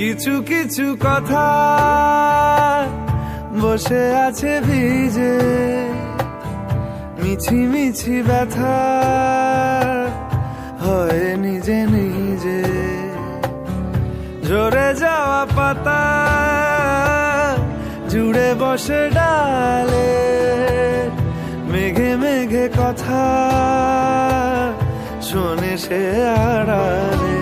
কিছু কিছু কথা বসে আছে ভিজে, মিছি মিছি ব্যথা হয় নিজে নিজে। ঝরে যাওয়া পাতা জুড়ে বসে ডালে, মেঘে মেঘে কথা শোনে সে আড়ালে।